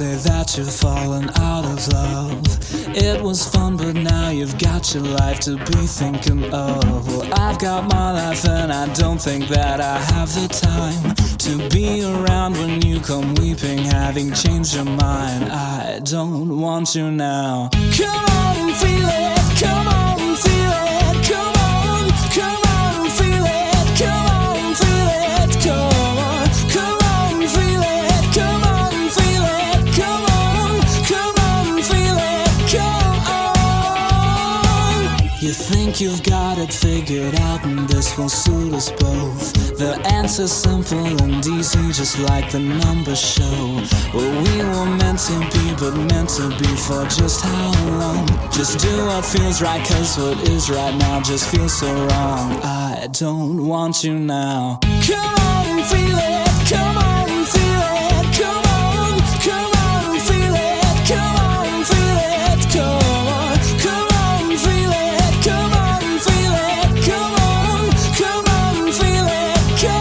say that you've fallen out of love. It was fun, but now you've got your life to be thinking of. Well, I've got my life and I don't think that I have the time to be around when you come weeping, having changed your mind. I don't want you now. Come on and feel it, come on and feel it, come on, come on and feel it, come on and feel it, come on, come on and feel it, come on and feel it, come on, come on and feel it, come on. You think you've got it figured out and this will suit us both. The answer's simple and easy, just like the numbers show. Well, we were meant to be, but meant to be for just how long? Just do what feels right, cause what is right now just feels so wrong. I don't want you now. Come on and feel it, come on.